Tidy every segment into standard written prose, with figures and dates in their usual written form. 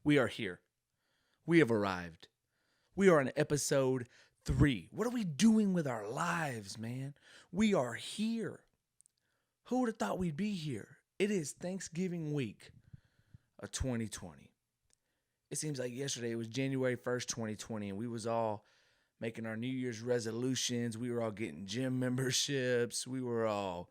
We are here. We have arrived. We are on episode 3. What are we doing with our lives, man? We are here. Who would have thought we'd be here? It is Thanksgiving week of 2020. It seems like yesterday it was January 1st, 2020, and we was all making our New Year's resolutions. We were all getting gym memberships. We were all,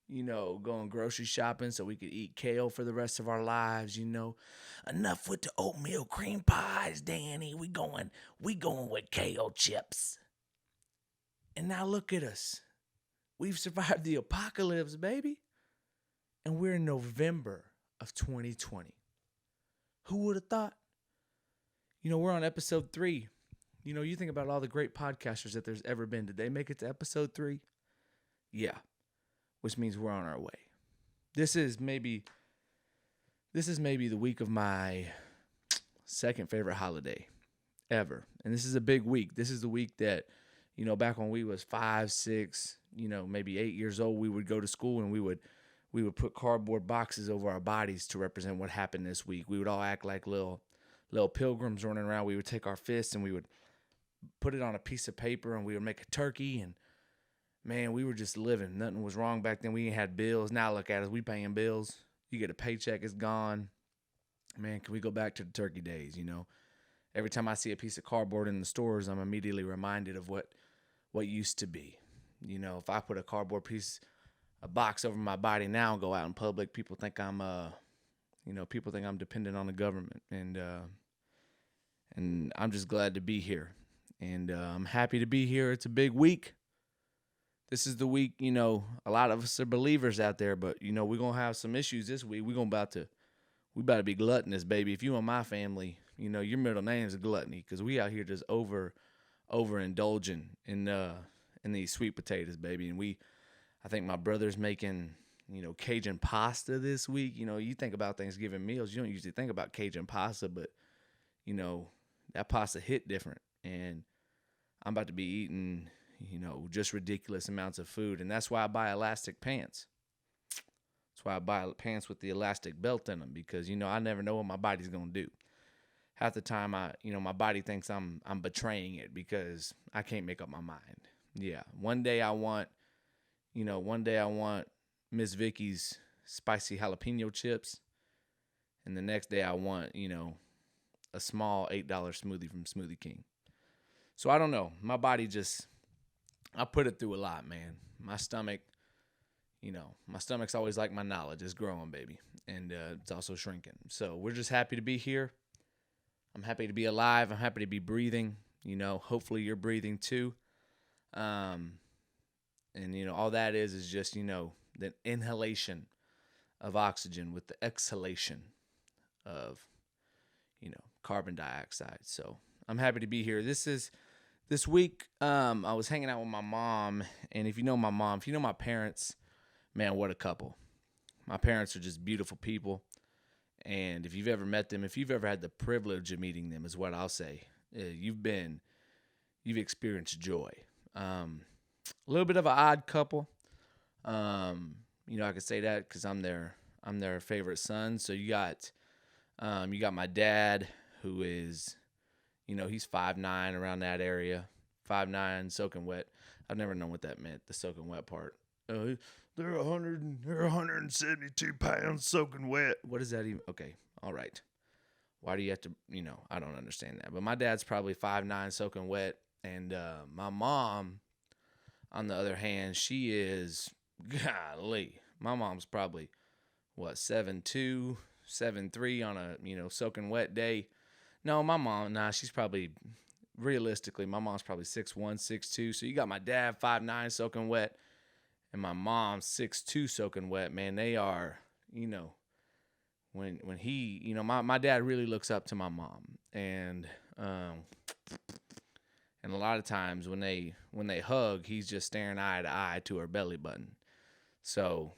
going grocery shopping so we could eat kale for the rest of our lives, Enough with the oatmeal cream pies, Danny. We going with kale chips. And now look at us. We've survived the apocalypse, baby. And we're in November of 2020. Who would have thought? We're on episode 3. You think about all the great podcasters that there's ever been. Did they make it to episode 3? Yeah. Which means we're on our way. This is maybe the week of my second favorite holiday ever. And this is a big week. This is the week that, back when we was 5, 6, maybe 8 years old, we would go to school and we would put cardboard boxes over our bodies to represent what happened this week. We would all act like little pilgrims running around. We would take our fists and we would put it on a piece of paper and we would make a turkey, and man, we were just living. Nothing was wrong back then. We ain't had bills. Now look at us. We paying bills. You get a paycheck, it's gone. Man, can we go back to the turkey days, Every time I see a piece of cardboard in the stores, I'm immediately reminded of what used to be. If I put a box over my body now and go out in public, people think I'm dependent on the government. And I'm just glad to be here. And I'm happy to be here. It's a big week. This is the week, a lot of us are believers out there, but, we're going to have some issues this week. We about to be gluttonous, baby. If you in my family, your middle name is Gluttony, because we out here just overindulging in these sweet potatoes, baby. And I think my brother's making, Cajun pasta this week. You think about Thanksgiving meals, you don't usually think about Cajun pasta, but, that pasta hit different. And I'm about to be eating, just ridiculous amounts of food. And that's why I buy elastic pants. That's why I buy pants with the elastic belt in them, because, I never know what my body's going to do. Half the time, my body thinks I'm betraying it because I can't make up my mind. Yeah. One day I want Miss Vicky's spicy jalapeno chips. And the next day I want, a small $8 smoothie from Smoothie King. So I don't know. My body I put it through a lot, man. My stomach's always like my knowledge. It's growing, baby. And it's also shrinking. So we're just happy to be here. I'm happy to be alive. I'm happy to be breathing. Hopefully you're breathing too. And, all that is just, the inhalation of oxygen with the exhalation of, carbon dioxide. So I'm happy to be here. This week, I was hanging out with my mom, and if you know my parents, man, what a couple. My parents are just beautiful people, and if you've ever met them, if you've ever had the privilege of meeting them, is what I'll say. You've experienced joy. A little bit of an odd couple. I could say that because I'm their favorite son. So you got my dad, who is, he's 5'9", around that area. 5'9", soaking wet. I've never known what that meant, the soaking wet part. They're 172 pounds soaking wet. What is that even? Okay, all right. Why do you have to, I don't understand that. But my dad's probably 5'9", soaking wet. And my mom, on the other hand, she is, golly, my mom's probably, 7'2", 7'3" on a, soaking wet day. No, my mom, she's probably, realistically, my mom's probably 6'1", 6'2". So you got my dad, 5'9", soaking wet, and my mom, 6'2", soaking wet. Man, they are, when he, my dad really looks up to my mom. And a lot of times when they hug, he's just staring eye to eye to her belly button. So,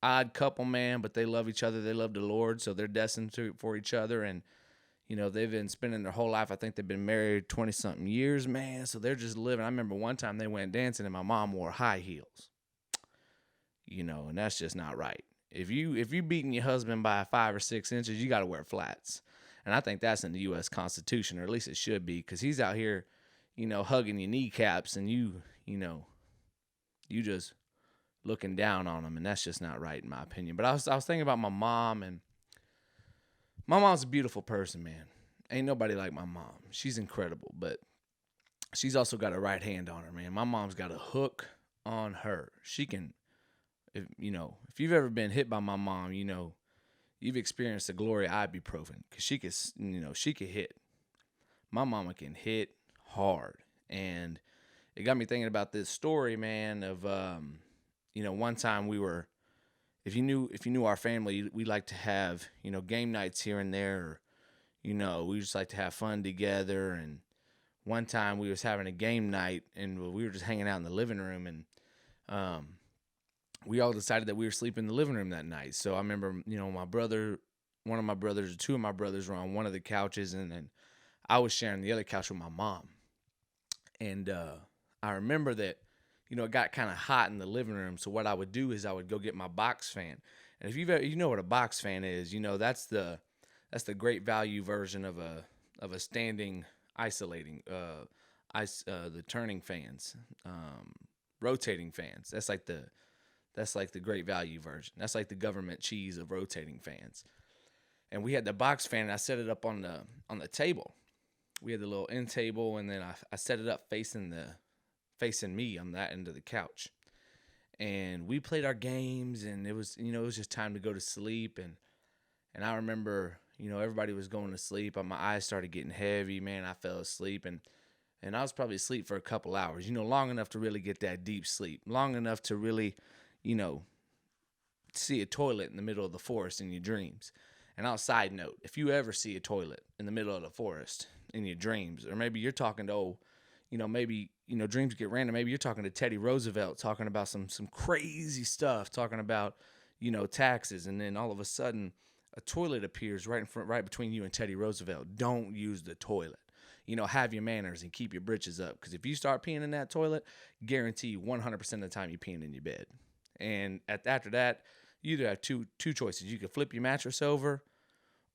odd couple, man, but they love each other. They love the Lord, so they're destined for each other. And, they've been spending their whole life. I think they've been married 20-something years, man. So they're just living. I remember one time they went dancing and my mom wore high heels. And that's just not right. If you beating your husband by 5 or 6 inches, you got to wear flats. And I think that's in the U.S. Constitution, or at least it should be, because he's out here, hugging your kneecaps, and you just looking down on him, and that's just not right in my opinion. But I was thinking about my mom, and my mom's a beautiful person, man. Ain't nobody like my mom. She's incredible, but she's also got a right hand on her, man. My mom's got a hook on her. She can, if you've ever been hit by my mom, you've experienced the glory of ibuprofen, because she could hit. My mama can hit hard, and it got me thinking about this story, man, of one time we were, if you knew our family, we like to have, game nights here and there, or, we just like to have fun together. And one time we was having a game night, and we were just hanging out in the living room, and we all decided that we were sleeping in the living room that night. So I remember, my brother, one of my brothers, or two of my brothers were on one of the couches, and then I was sharing the other couch with my mom. And I remember that, it got kind of hot in the living room. So what I would do is I would go get my box fan. And if you know what a box fan is, that's the great value version of a standing isolating the turning fans, rotating fans. That's like the great value version. That's like the government cheese of rotating fans. And we had the box fan, and I set it up on the table. We had the little end table, and then I set it up facing me on that end of the couch. And we played our games, and it was just time to go to sleep. And I remember, everybody was going to sleep. My eyes started getting heavy, man. I fell asleep, and I was probably asleep for a couple hours, long enough to really get that deep sleep, long enough to really, see a toilet in the middle of the forest in your dreams. And on a side note, if you ever see a toilet in the middle of the forest in your dreams, or maybe you're talking to maybe, dreams get random. Maybe you're talking to Teddy Roosevelt, talking about some crazy stuff, talking about, taxes. And then all of a sudden a toilet appears right between you and Teddy Roosevelt. Don't use the toilet. Have your manners and keep your britches up. Because if you start peeing in that toilet, guarantee you 100% of the time you're peeing in your bed. And after that, you either have two choices. You can flip your mattress over,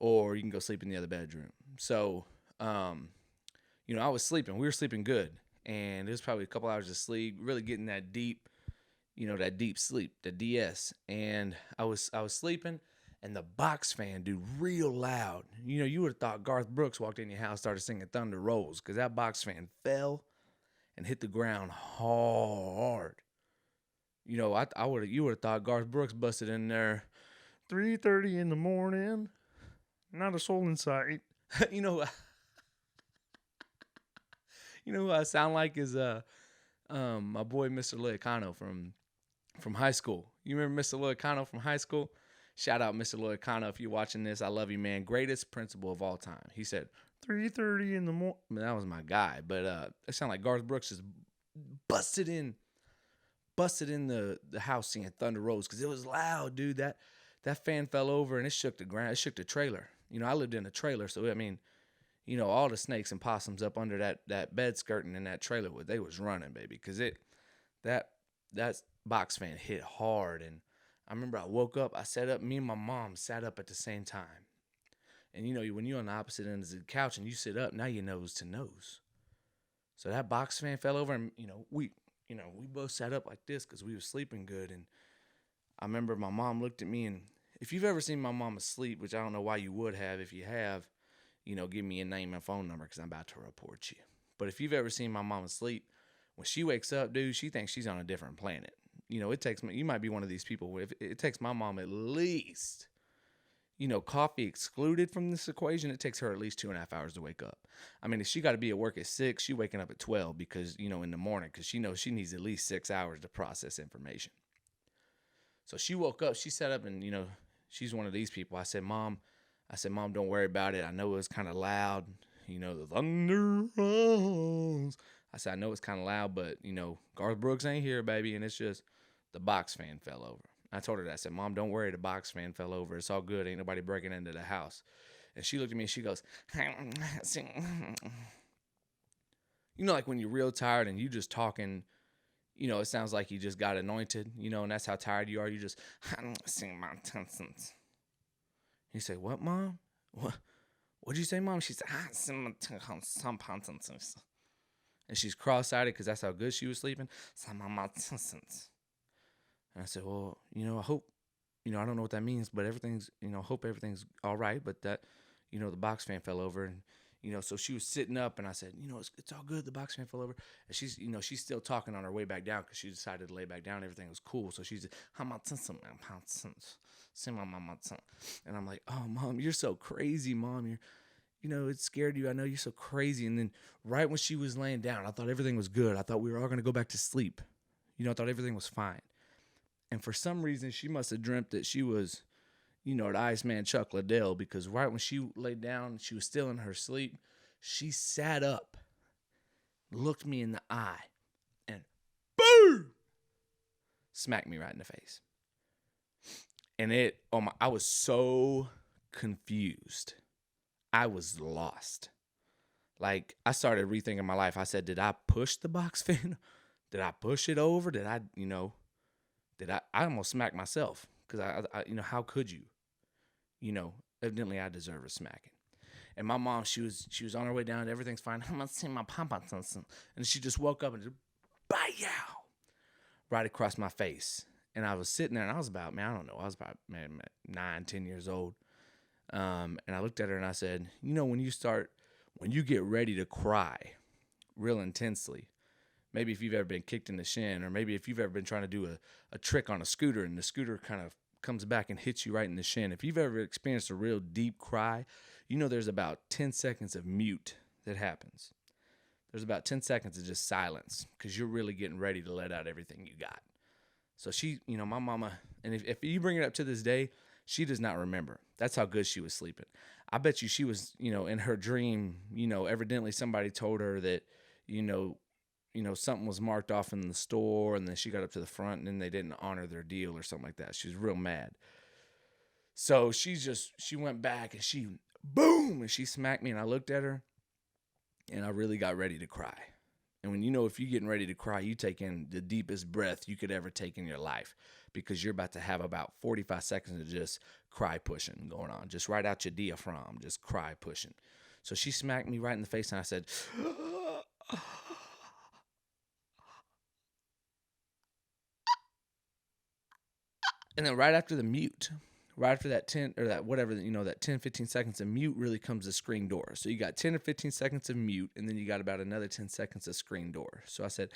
or you can go sleep in the other bedroom. So, I was sleeping. We were sleeping good. And it was probably a couple hours of sleep, really getting that deep, that deep sleep, the DS. And I was sleeping, and the box fan, dude, real loud. You would have thought Garth Brooks walked in your house, started singing Thunder Rolls, because that box fan fell and hit the ground hard. You would have thought Garth Brooks busted in there 3:30 in the morning, not a soul in sight. You know who I sound like is my boy Mr. Loyacano from high school. You remember Mr. Loyacano from high school? Shout out Mr. Loyacano if you're watching this. I love you, man. Greatest principal of all time. He said 3:30 in the morning. I mean, that was my guy, but it sounded like Garth Brooks just busted in the house singing Thunder Rolls, because it was loud, dude. That fan fell over, and it shook the ground. It shook the trailer. I lived in a trailer, so I mean, all the snakes and possums up under that bed skirting in that trailer, they was running, baby, because that box fan hit hard. And I remember I woke up, I sat up, me and my mom sat up at the same time. And when you're on the opposite end of the couch and you sit up, now you're nose to nose. So that box fan fell over, and we both sat up like this because we were sleeping good. And I remember my mom looked at me, and if you've ever seen my mom asleep, which I don't know why you would have, if you have, give me a name and phone number, because I'm about to report you. But if you've ever seen my mom asleep, when she wakes up, dude, she thinks she's on a different planet. It takes me, you might be one of these people where it takes my mom at least, coffee excluded from this equation, it takes her at least 2.5 hours to wake up. I mean, if she got to be at work at 6, she waking up at 12 because, in the morning, because she knows she needs at least 6 hours to process information. So she woke up, she sat up, and, she's one of these people. I said, Mom, don't worry about it. I know it was kind of loud. The thunder rolls. I said, I know it's kind of loud, but, Garth Brooks ain't here, baby, and it's just the box fan fell over. I told her that. I said, Mom, don't worry. The box fan fell over. It's all good. Ain't nobody breaking into the house. And she looked at me and she goes, like when you're real tired and you just talking, it sounds like you just got anointed, and that's how tired you are. You just sing my nonsense. He said, what, Mom? What'd you say, Mom? She said, and she's cross-eyed because that's how good she was sleeping. And I said, well, I hope, I don't know what that means, but everything's, hope everything's all right. But that, the box fan fell over, and, so she was sitting up, and I said, it's all good. The box fan fell over. And she's still talking on her way back down because she decided to lay back down. Everything was cool. So she's, and I'm like, oh, Mom, you're so crazy, Mom. It scared you. I know you're so crazy. And then right when she was laying down, I thought everything was good. I thought we were all going to go back to sleep. I thought everything was fine. And for some reason, she must have dreamt that she was, the Iceman Chuck Liddell, because right when she laid down, she was still in her sleep. She sat up, looked me in the eye, and boom, smacked me right in the face. And I was so confused. I was lost. Like, I started rethinking my life. I said, did I push the box fan? Did I push it over? Did I almost smacked myself, because I how could you? Evidently I deserve a smacking. And my mom, she was on her way down. Everything's fine. I'm gonna see my papa, and she just woke up and just yow, right across my face. And I was sitting there, and I was about, I don't know, I was about 9, 10 years old. And I looked at her and I said, when you get ready to cry real intensely, maybe if you've ever been kicked in the shin, or maybe if you've ever been trying to do a trick on a scooter and the scooter kind of comes back and hits you right in the shin. If you've ever experienced a real deep cry, there's about 10 seconds of mute that happens. There's about 10 seconds of just silence because you're really getting ready to let out everything you got. So she, my mama, and if you bring it up to this day, she does not remember. That's how good she was sleeping. I bet you she was, in her dream, evidently somebody told her that, something was marked off in the store, and then she got up to the front, and then they didn't honor their deal or something like that. She was real mad. So she went back, and she, boom, and she smacked me, and I looked at her, and I really got ready to cry. And when if you're getting ready to cry, you take in the deepest breath you could ever take in your life, because you're about to have about 45 seconds of just cry pushing going on, just right out your diaphragm, just cry pushing. So she smacked me right in the face, and I said, and then right after the mute, right after that 10 or that whatever, that 10, 15 seconds of mute, really comes the screen door. So you got 10 or 15 seconds of mute, and then you got about another 10 seconds of screen door. So I said,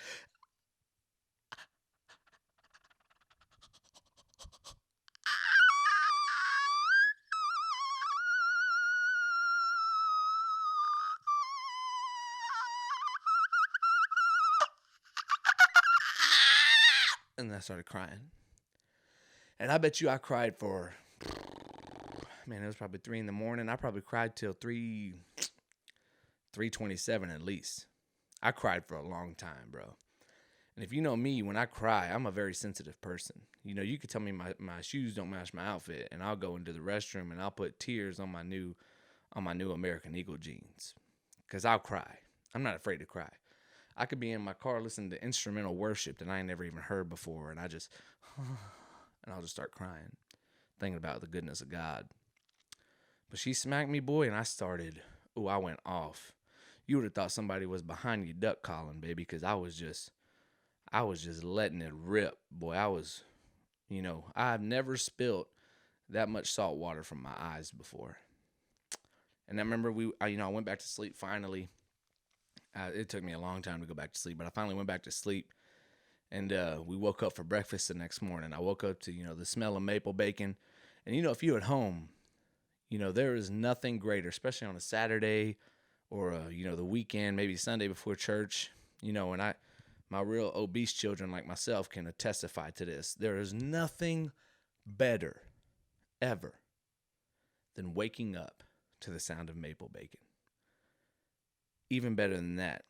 and then I started crying. And I bet you I cried for, it was probably 3 a.m. I probably cried till 3:27 at least. I cried for a long time, bro. And if you know me, when I cry, I'm a very sensitive person. You could tell me my shoes don't match my outfit, and I'll go into the restroom and I'll put tears on my new American Eagle jeans, because I'll cry. I'm not afraid to cry. I could be in my car listening to instrumental worship that I ain't never even heard before, and and I'll just start crying, thinking about the goodness of God. But she smacked me, boy, and I went off. You would have thought somebody was behind you duck calling, baby, because I was just letting it rip. Boy, I've never spilt that much salt water from my eyes before. And I remember I went back to sleep finally. It took me a long time to go back to sleep, but I finally went back to sleep. And we woke up for breakfast the next morning. I woke up to, the smell of maple bacon. And, if you're at home, there is nothing greater, especially on a Saturday or, the weekend, maybe Sunday before church. And my real obese children like myself can testify to this. There is nothing better ever than waking up to the sound of maple bacon. Even better than that,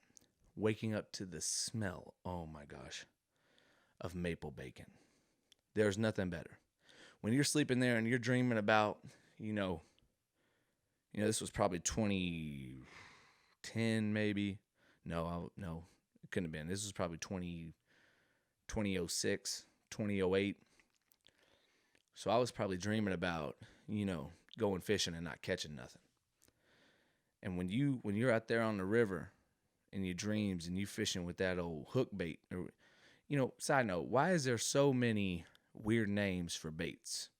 waking up to the smell, oh my gosh, of maple bacon. There's nothing better. When you're sleeping there and you're dreaming about, this was probably 2010 maybe. No, it couldn't have been. This was probably 2006, 2008. So I was probably dreaming about, going fishing and not catching nothing. And when you're out there on the river in your dreams and you fishing with that old hook bait, or side note, why is there so many weird names for baits?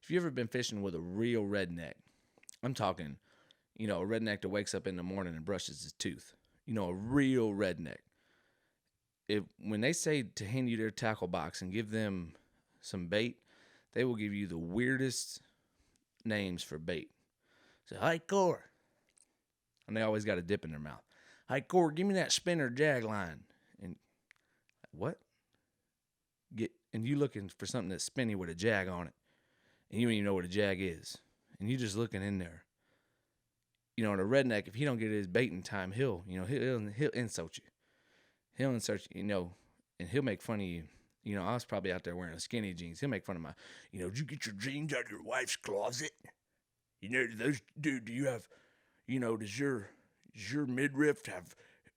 If you ever been fishing with a real redneck, I'm talking, a redneck that wakes up in the morning and brushes his tooth, a real redneck. When they say to hand you their tackle box and give them some bait, they will give you the weirdest names for bait. So, hi, Core. And they always got a dip in their mouth. Hi, Core, give me that spinner jag line. And what? And you looking for something that's spinny with a jag on it. And you don't even know what a jag is. And you just looking in there. And a redneck, if he don't get his bait in time, he'll insult you. He'll insult you, and he'll make fun of you. I was probably out there wearing skinny jeans. He'll make fun of my, did you get your jeans out of your wife's closet? Those, dude, do you have, does your midriff have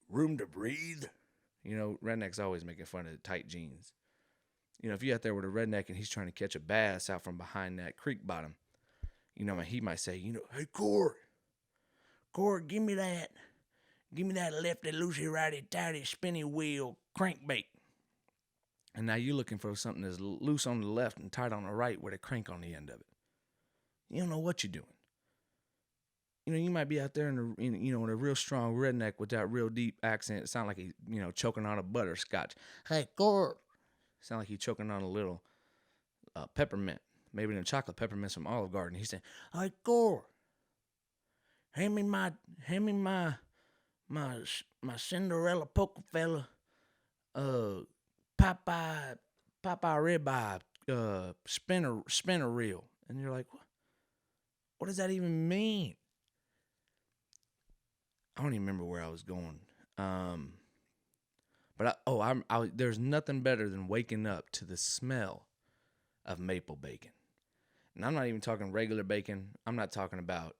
room to breathe? Redneck's always making fun of tight jeans. If you're out there with a redneck and he's trying to catch a bass out from behind that creek bottom, he might say, hey, Cord, give me that lefty, loosey, righty, tighty, spinny wheel crankbait. And now you're looking for something that's loose on the left and tight on the right with a crank on the end of it. You don't know what you're doing. You might be out there in a real strong redneck with that real deep accent. It sound like he, choking on a butterscotch. Hey, Cord. Sound like he's choking on a little peppermint. Maybe the chocolate peppermints from Olive Garden. He's saying, hey, Cord. Hand me my Cinderella poker fella, Popeye ribeye, spinner reel. And you're like, what does that even mean? I don't even remember where I was going. But there's nothing better than waking up to the smell of maple bacon. And I'm not even talking regular bacon. I'm not talking about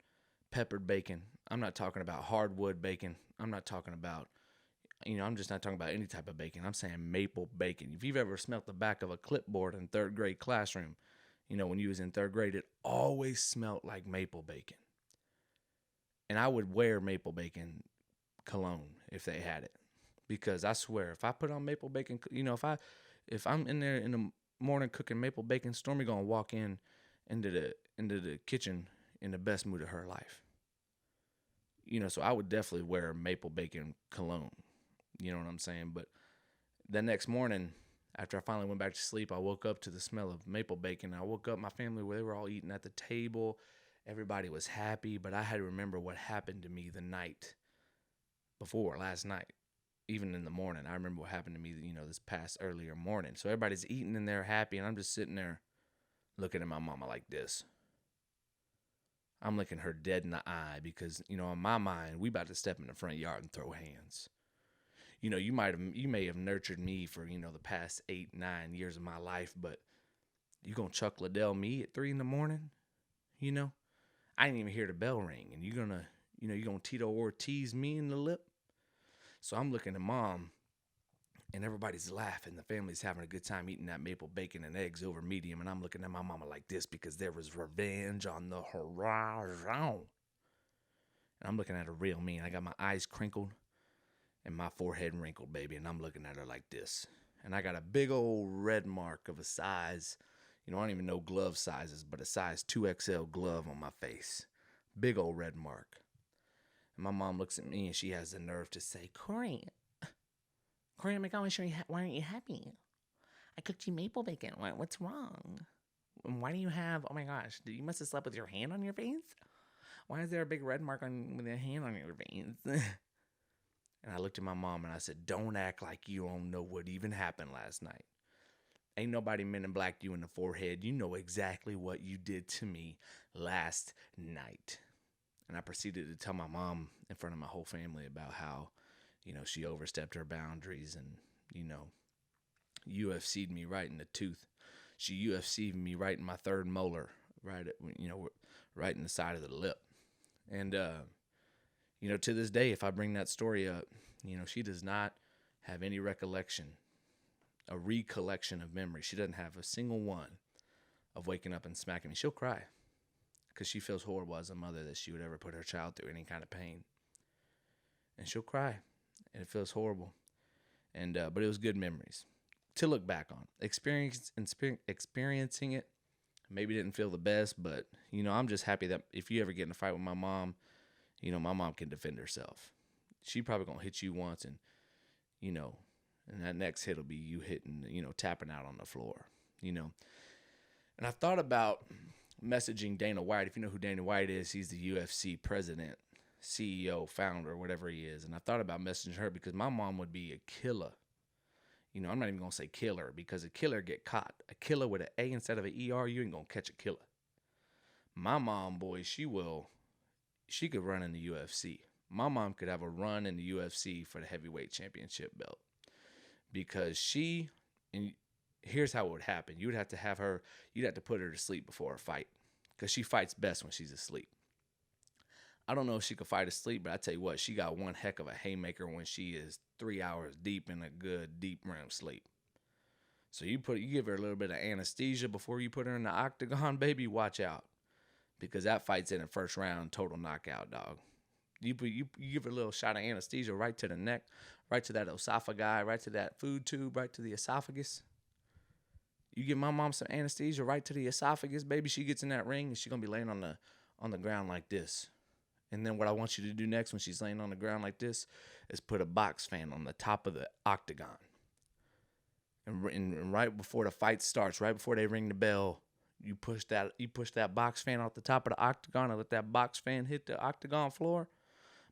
peppered bacon. I'm not talking about hardwood bacon. I'm not talking about, I'm just not talking about any type of bacon. I'm saying maple bacon. If you've ever smelt the back of a clipboard in third grade classroom, when you was in third grade, it always smelled like maple bacon. And I would wear maple bacon cologne if they had it. Because I swear, if I put on maple bacon, if I'm in there in the morning cooking maple bacon, Stormy gonna walk into the kitchen in the best mood of her life. So I would definitely wear maple bacon cologne. You know what I'm saying? But the next morning, after I finally went back to sleep, I woke up to the smell of maple bacon. I woke up, my family, they were all eating at the table. Everybody was happy, but I had to remember what happened to me the night before, last night. Even in the morning, I remember what happened to me, this past earlier morning. So everybody's eating and they're happy, and I'm just sitting there looking at my mama like this. I'm looking her dead in the eye because, in my mind, we about to step in the front yard and throw hands. You may have nurtured me for, the past 8-9 years of my life, but you gonna Chuck Liddell me at 3 a.m? I didn't even hear the bell ring, and you're gonna Tito Ortiz me in the lip. So I'm looking at Mom, and everybody's laughing. The family's having a good time eating that maple bacon and eggs over medium, and I'm looking at my mama like this because there was revenge on the horizon. And I'm looking at her real mean. I got my eyes crinkled and my forehead wrinkled, baby, and I'm looking at her like this. And I got a big old red mark of a size, I don't even know glove sizes, but a size 2XL glove on my face. Big old red mark. And my mom looks at me and she has the nerve to say, Corey, oh my God, why aren't you happy? I cooked you maple bacon. What's wrong? Why do you have, oh my gosh, you must have slept with your hand on your face? Why is there a big red mark with a hand on your face? And I looked at my mom and I said, don't act like you don't know what even happened last night. Ain't nobody Men in Blacked you in the forehead. You know exactly what you did to me last night. And I proceeded to tell my mom in front of my whole family about how, she overstepped her boundaries and, UFC'd me right in the tooth. She UFC'd me right in my third molar, right in the side of the lip. And, to this day, if I bring that story up, she does not have any recollection, a recollection of memory. She doesn't have a single one of waking up and smacking me. She'll cry because she feels horrible as a mother that she would ever put her child through any kind of pain. and she'll cry, and it feels horrible. And but it was good memories to look back on. Experiencing it maybe didn't feel the best, but I'm just happy that if you ever get in a fight with my mom, my mom can defend herself. She probably gonna hit you once, and and that next hit will be you hitting, tapping out on the floor, And I thought about messaging Dana White. If you know who Dana White is, he's the UFC president, CEO, founder, whatever he is. And I thought about messaging her because my mom would be a killer. I'm not even going to say killer because a killer get caught. A killer with an A instead of an ER, you ain't going to catch a killer. My mom, boy, she could run in the UFC. My mom could have a run in the UFC for the heavyweight championship belt. Because and here's how it would happen. You'd have to put her to sleep before a fight. Because she fights best when she's asleep. I don't know if she could fight asleep, but I tell you what, she got one heck of a haymaker when she is 3 hours deep in a good deep REM sleep. So you give her a little bit of anesthesia before you put her in the octagon, baby, watch out. Because that fight's in the first round, total knockout, dog. You give her a little shot of anesthesia right to the neck, right to that oesophagus, right to that food tube, right to the esophagus. You give my mom some anesthesia right to the esophagus, baby, she gets in that ring and she's going to be laying on the ground like this. And then what I want you to do next when she's laying on the ground like this is put a box fan on the top of the octagon. And right before the fight starts, right before they ring the bell, you push that box fan off the top of the octagon and let that box fan hit the octagon floor.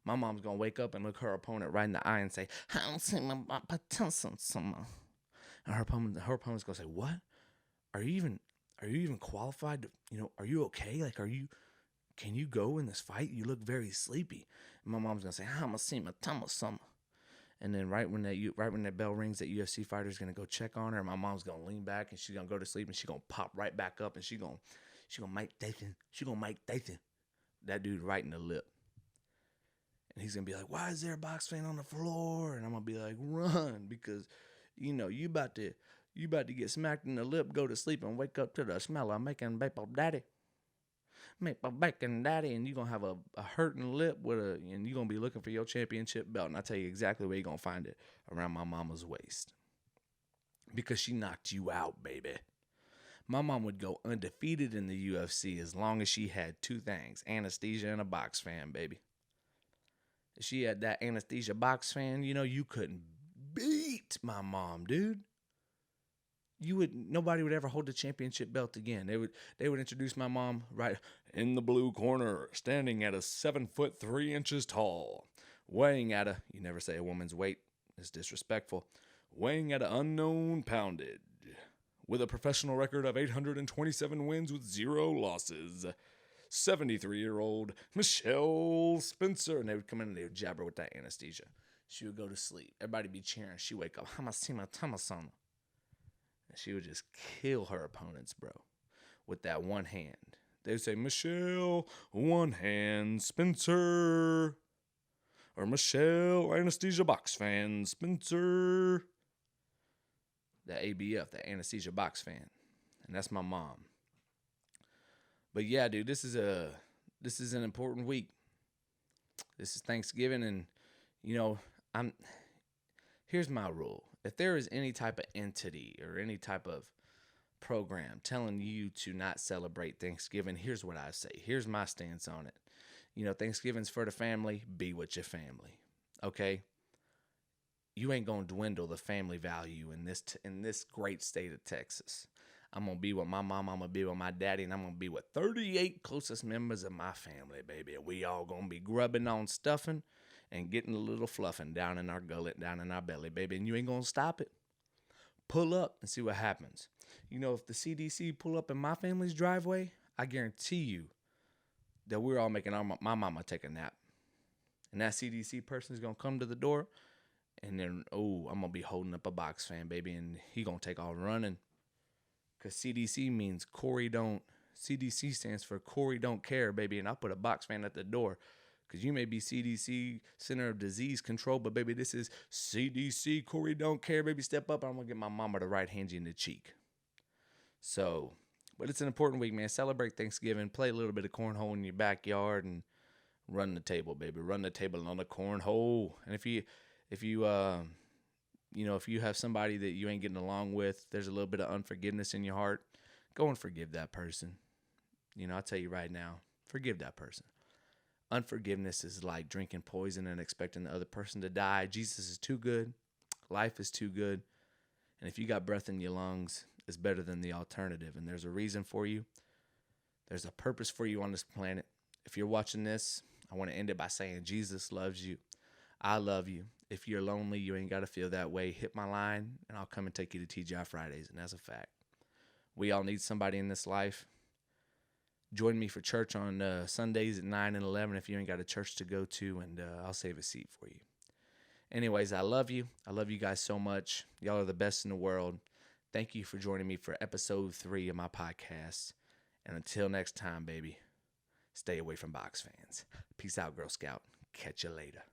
My mom's going to wake up and look her opponent right in the eye and say, I don't see my potential. And her opponent's going to say, what? Are you even qualified to, are you okay? Like, can you go in this fight? You look very sleepy. And my mom's going to say, I'm going to see my tummy some. And then right when that bell rings, that UFC fighter's going to go check on her. My mom's going to lean back and she's going to go to sleep and she's going to pop right back up and she's going to Mike Tyson. She's going to Mike Tyson that dude right in the lip. And he's going to be like, why is there a box fan on the floor? And I'm going to be like, run, because, you about to get smacked in the lip, go to sleep, and wake up to the smell of making maple daddy. Maple bacon daddy, and you're going to have a hurting lip and you're going to be looking for your championship belt. And I tell you exactly where you're going to find it, around my mama's waist. Because she knocked you out, baby. My mom would go undefeated in the UFC as long as she had two things, anesthesia and a box fan, baby. If she had that anesthesia box fan, you couldn't beat my mom, dude. Nobody would ever hold the championship belt again. They would introduce my mom right in the blue corner, standing at a 7'3" tall, weighing at you never say a woman's weight, it's disrespectful, weighing at an unknown poundage, with a professional record of 827 wins with 0 losses. 73-year-old Michelle Spencer. And they would come in and they would jab her with that anesthesia. She would go to sleep. Everybody would be cheering. She'd wake up. And she would just kill her opponents, bro, with that one hand. They would say, Michelle, one hand, Spencer. Or Michelle, Anesthesia Box Fan, Spencer. The ABF, the Anesthesia Box Fan. And that's my mom. But yeah, dude, this is an important week. This is Thanksgiving, and here's my rule. If there is any type of entity or any type of program telling you to not celebrate Thanksgiving, here's what I say. Here's my stance on it. Thanksgiving's for the family. Be with your family. Okay? You ain't gonna dwindle the family value in this great state of Texas. I'm going to be with my mom, I'm going to be with my daddy, and I'm going to be with 38 closest members of my family, baby. We all going to be grubbing on stuffing and getting a little fluffing down in our gullet, down in our belly, baby. And you ain't going to stop it. Pull up and see what happens. If the CDC pull up in my family's driveway, I guarantee you that we're all making my mama take a nap. And that CDC person is going to come to the door, and then, I'm going to be holding up a box fan, baby, and he going to take off running. Because CDC means CDC stands for Corey don't care, baby. And I'll put a box fan at the door. Because you may be CDC, Center of Disease Control, but baby, this is CDC, Corey don't care, baby. Step up, I'm going to get my mama to right hand you in the cheek. So, but it's an important week, man. Celebrate Thanksgiving. Play a little bit of cornhole in your backyard and run the table, baby. Run the table on the cornhole. And if you if you have somebody that you ain't getting along with, there's a little bit of unforgiveness in your heart, go and forgive that person. I'll tell you right now, forgive that person. Unforgiveness is like drinking poison and expecting the other person to die. Jesus is too good. Life is too good. And if you got breath in your lungs, it's better than the alternative. And there's a reason for you. There's a purpose for you on this planet. If you're watching this, I want to end it by saying Jesus loves you. I love you. If you're lonely, you ain't got to feel that way. Hit my line, and I'll come and take you to TGI Fridays. And that's a fact. We all need somebody in this life. Join me for church on Sundays at 9 and 11 if you ain't got a church to go to, and I'll save a seat for you. Anyways, I love you. I love you guys so much. Y'all are the best in the world. Thank you for joining me for episode 3 of my podcast. And until next time, baby, stay away from box fans. Peace out, Girl Scout. Catch you later.